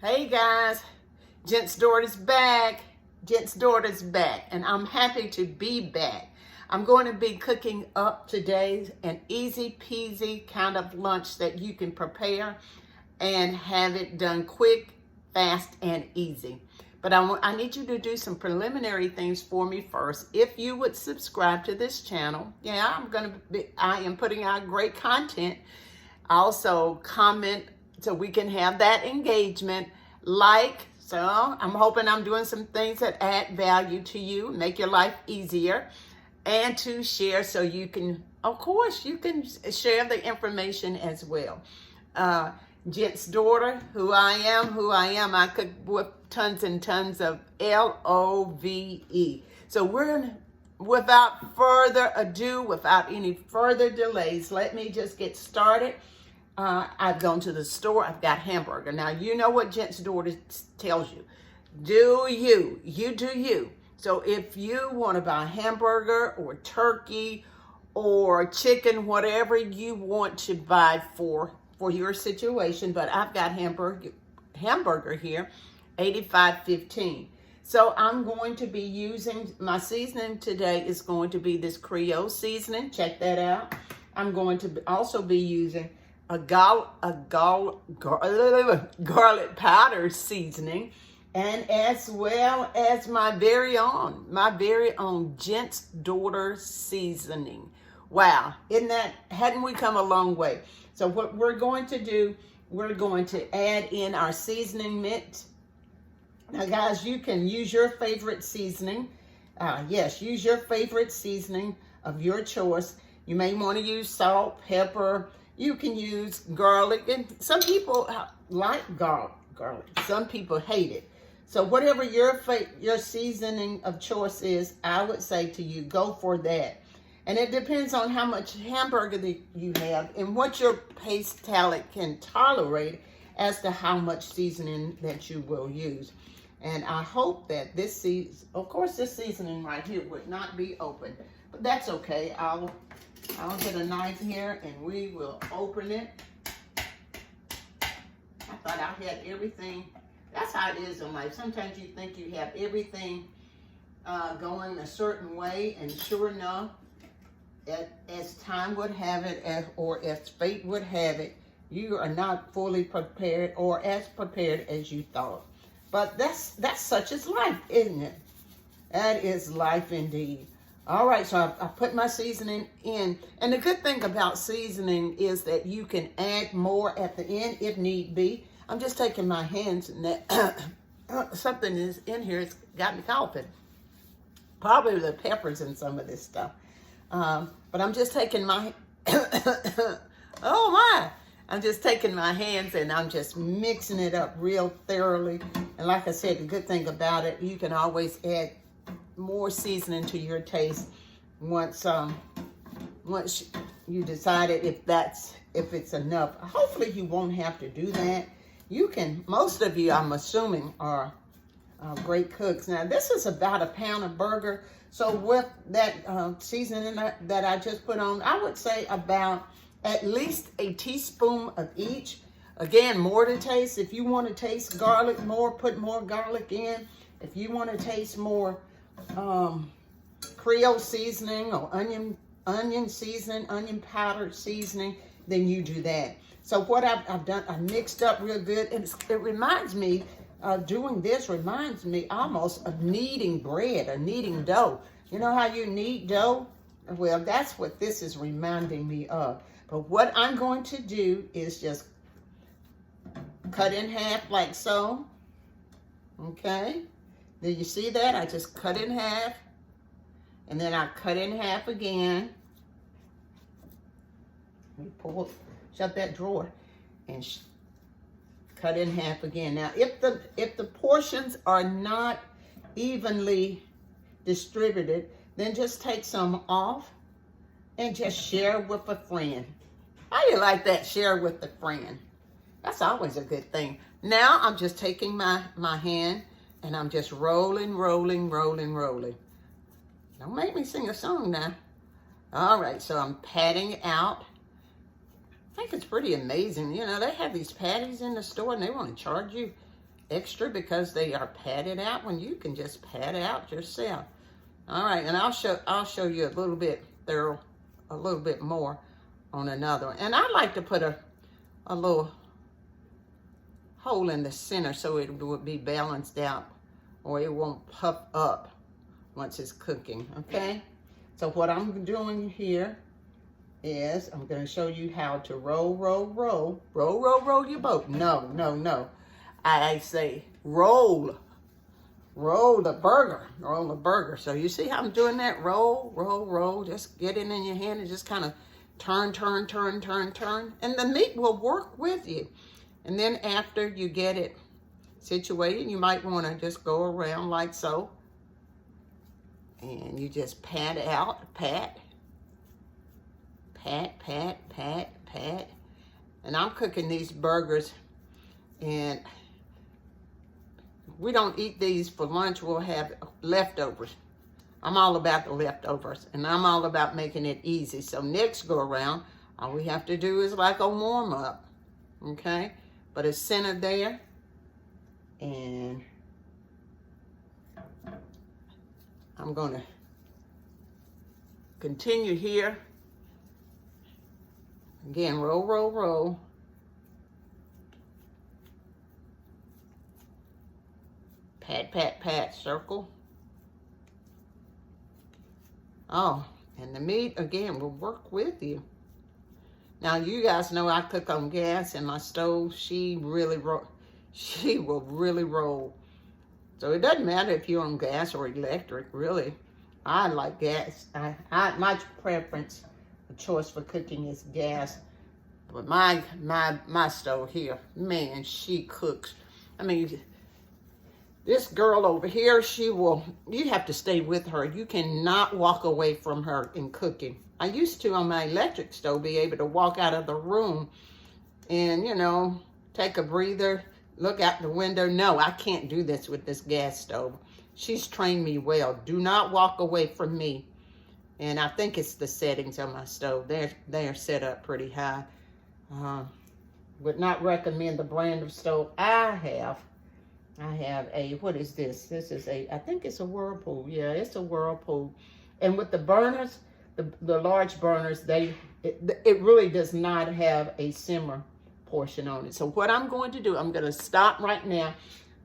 Hey guys, Gent's daughter's back. Gent's daughter's back, and I'm happy to be back. I'm going to be cooking up today an easy peasy kind of lunch that you can prepare and have it done quick, fast, and easy. But I need you to do some preliminary things for me first. If you would subscribe to this channel, I am putting out great content. Also comment so we can have that engagement. So I'm hoping I'm doing some things that add value to you, make your life easier, and to share so you can, of course, you can share the information as well. Gent's daughter, who I am, I cook with tons and tons of LOVE. So without further ado, without any further delays, let me just get started. I've gone to the store. I've got hamburger. Now, you know what Gent's daughter tells you. Do you. You do you. So if you want to buy hamburger or turkey or chicken, whatever you want to buy for your situation, but I've got hamburger here, $85.15. So I'm going to be using, my seasoning today is going to be this Creole Seasoning. Check that out. I'm going to also be using a garlic powder seasoning, and as well as my very own Gent's daughter seasoning. Wow, hadn't we come a long way? So what we're going to do, we're going to add in our seasoning mix. Now guys, you can use your favorite seasoning. Yes, use your favorite seasoning of your choice. You may want to use salt, pepper. You can use garlic, and some people like garlic. Some people hate it. So whatever your seasoning of choice is, I would say to you, go for that. And it depends on how much hamburger that you have and what your taste palate can tolerate as to how much seasoning that you will use. And I hope that this seasoning right here would not be open, but that's okay. I'll get a knife here and we will open it. I thought I had everything. That's how it is in life. Sometimes you think you have everything going a certain way, and sure enough, as time would have it, or as fate would have it, you are not fully prepared or as prepared as you thought. But that's such as life, isn't it? That is life indeed. All right, so I put my seasoning in. And the good thing about seasoning is that you can add more at the end if need be. I'm just taking my hands and that something is in here. It's got me coughing. Probably the peppers and some of this stuff. But I'm just taking my, I'm just taking my hands and I'm just mixing it up real thoroughly. And like I said, the good thing about it, you can always add more seasoning to your taste once you decided if it's enough. Hopefully you won't have to do that. You can, most of you, I'm assuming, are great cooks. Now this is about a pound of burger. So with that seasoning that I just put on, I would say about at least a teaspoon of each. Again, more to taste. If you want to taste garlic more, put more garlic in. If you want to taste more Creole seasoning or onion seasoning, onion powder seasoning, then you do that. So what I've done, I mixed up real good. And it reminds me, doing this reminds me almost of kneading bread or kneading dough. You know how you knead dough? Well, that's what this is reminding me of. But what I'm going to do is just cut in half like so. Okay. Did you see that? I just cut in half, and then I cut in half again. Let me shut that drawer, and cut in half again. Now, if the portions are not evenly distributed, then just take some off and just share with a friend. How do you like that? Share with a friend. That's always a good thing. Now I'm just taking my hand. And I'm just rolling. Don't make me sing a song now. All right, so I'm patting out. I think it's pretty amazing. You know, they have these patties in the store and they want to charge you extra because they are patted out when you can just pat out yourself. All right, and I'll show you a little bit there, a little bit more on another one. And I like to put a little hole in the center so it would be balanced out, or it won't puff up once it's cooking. Okay, so what I'm doing here is I'm going to show you how to roll your boat. No. I say roll the burger. So you see how I'm doing that? Roll. Just get it in your hand and just kind of turn. And the meat will work with you. And then after you get it situated, you might want to just go around like so. And you just pat out, pat. And I'm cooking these burgers, and we don't eat these for lunch. We'll have leftovers. I'm all about the leftovers, and I'm all about making it easy. So next go around, all we have to do is like a warm up, okay? But it's centered there, and I'm gonna continue here. Again, roll. Pat, circle. Oh, and the meat, again, will work with you. Now, you guys know I cook on gas, and my stove, she will really roll. So it doesn't matter if you're on gas or electric, really. I like gas. My preference, the choice for cooking is gas. But my stove here, man, she cooks. I mean, this girl over here, you have to stay with her. You cannot walk away from her in cooking. I used to, on my electric stove, be able to walk out of the room and, take a breather, look out the window. No, I can't do this with this gas stove. She's trained me well. Do not walk away from me. And I think it's the settings on my stove. They're set up pretty high. Would not recommend the brand of stove I have. I have what is this? This is I think it's a Whirlpool. Yeah, it's a Whirlpool. And with the burners, the large burners, it really does not have a simmer portion on it. So what I'm going to do, I'm going to stop right now.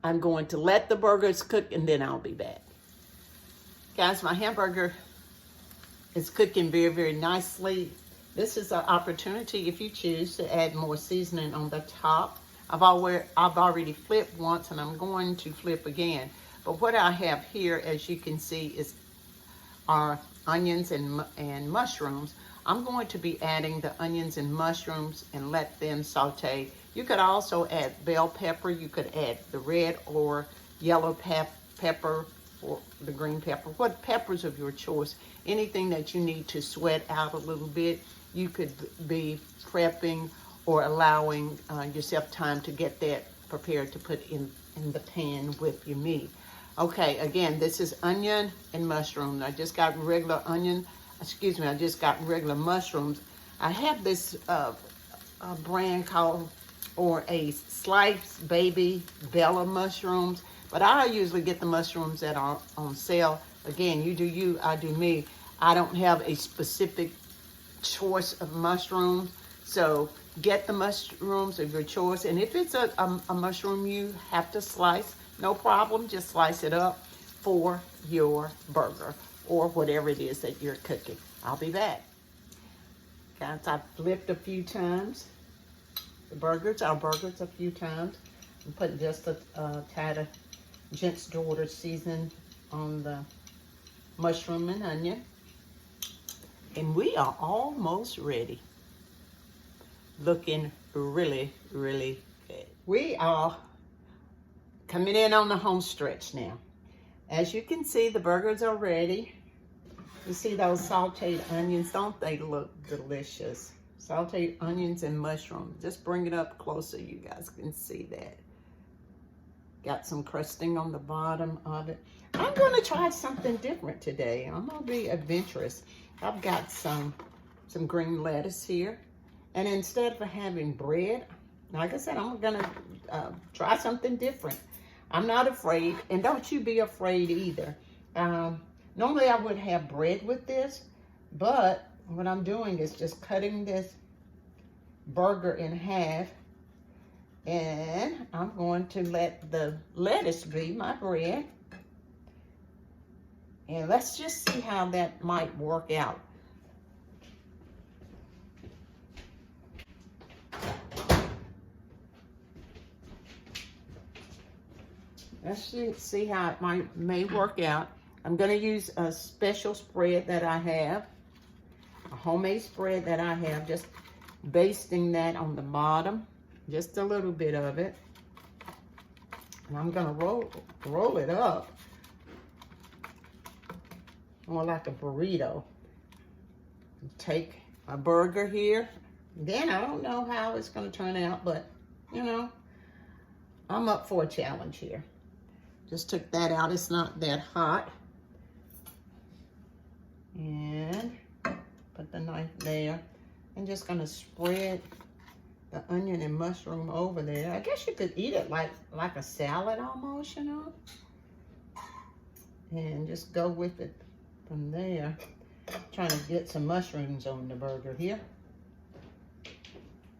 I'm going to let the burgers cook, and then I'll be back. Guys, my hamburger is cooking very, very nicely. This is an opportunity, if you choose, to add more seasoning on the top. I've already flipped once, and I'm going to flip again. But what I have here, as you can see, are onions and mushrooms. I'm going to be adding the onions and mushrooms and let them saute. You could also add bell pepper. You could add the red or yellow pepper or the green pepper. What peppers of your choice. Anything that you need to sweat out a little bit. You could be prepping or allowing yourself time to get that prepared to put in the pan with your meat. Okay, again, this is onion and mushroom. I just got regular I just got regular mushrooms. I have this brand called, or a sliced baby Bella mushrooms, but I usually get the mushrooms that are on sale. Again, you do you, I do me. I don't have a specific choice of mushrooms, so get the mushrooms of your choice. And if it's a mushroom you have to slice, no problem, just slice it up for your burger or whatever it is that you're cooking. I'll be back. Guys, I've flipped a few times. Our burgers a few times. I'm putting just a tad of Gent's Daughter seasoning on the mushroom and onion. And we are almost ready. Looking really, really good. We are coming in on the home stretch now. As you can see, the burgers are ready. You see those sauteed onions? Don't they look delicious? Sauteed onions and mushrooms. Just bring it up closer, you guys can see that. Got some crusting on the bottom of it. I'm going to try something different today. I'm going to be adventurous. I've got some green lettuce here. And instead of having bread, like I said, I'm going to try something different. I'm not afraid, and don't you be afraid either. Normally I would have bread with this, but what I'm doing is just cutting this burger in half, and I'm going to let the lettuce be my bread. And let's just see how that might work out. Let's see how it may work out. I'm going to use a special spread that I have, a homemade spread that I have, just basting that on the bottom, just a little bit of it. And I'm going to roll it up, more like a burrito. Take a burger here. Then I don't know how it's going to turn out, but you know, I'm up for a challenge here. Just took that out. It's not that hot. And put the knife there. I'm just going to spread the onion and mushroom over there. I guess you could eat it like a salad almost, you know. And just go with it from there. Trying to get some mushrooms on the burger here.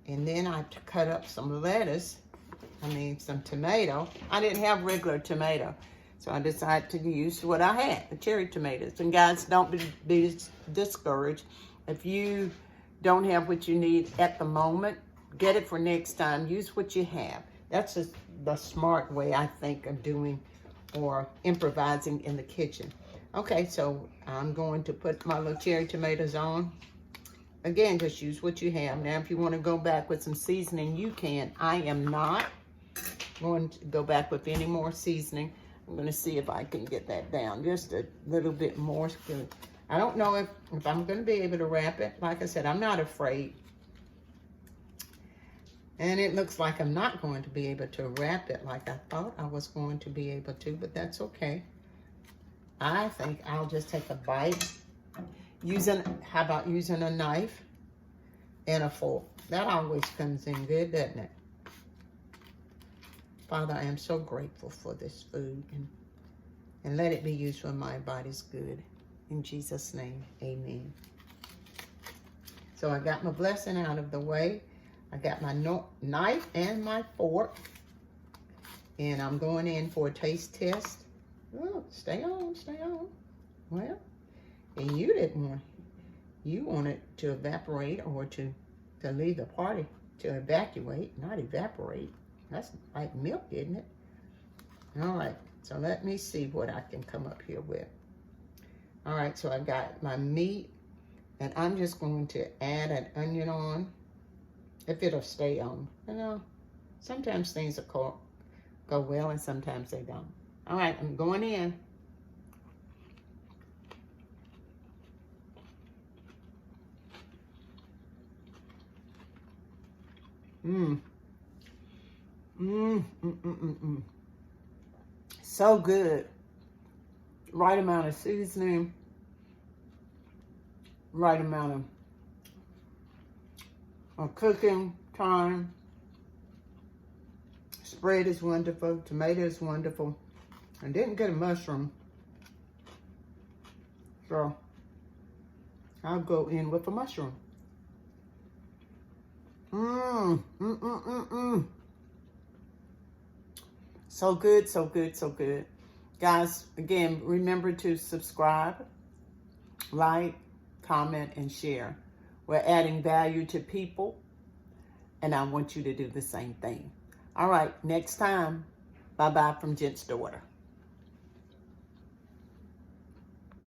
And then I cut up some lettuce. Some tomato. I didn't have regular tomato, so I decided to use what I had, the cherry tomatoes. And guys, don't be discouraged. If you don't have what you need at the moment, get it for next time. Use what you have. That's just the smart way, I think, of doing or improvising in the kitchen. Okay, so I'm going to put my little cherry tomatoes on. Again, just use what you have. Now, if you want to go back with some seasoning, you can. I am not going to go back with any more seasoning. I'm going to see if I can get that down just a little bit more. I don't know if I'm going to be able to wrap it. Like I said, I'm not afraid. And it looks like I'm not going to be able to wrap it like I thought I was going to be able to, but that's okay. I think I'll just take a bite. How about using a knife and a fork? That always comes in good, doesn't it? Father, I am so grateful for this food, and let it be used for my body's good. In Jesus' name, amen. So I got my blessing out of the way. I got my knife and my fork, and I'm going in for a taste test. Oh, stay on, stay on. Well, and you didn't want, you wanted to evaporate or to leave the party, to evacuate, not evaporate. That's like milk, isn't it? All right, so let me see what I can come up here with. All right, so I've got my meat, and I'm just going to add an onion on, if it'll stay on. You know, sometimes things go well and sometimes they don't. All right, I'm going in. So good. Right amount of seasoning. Right amount of cooking time. Spread is wonderful. Tomato is wonderful. I didn't get a mushroom, so I'll go in with a mushroom. So good, so good, so good. Guys, again, remember to subscribe, like, comment, and share. We're adding value to people, and I want you to do the same thing. All right, next time, bye-bye from Gent's daughter.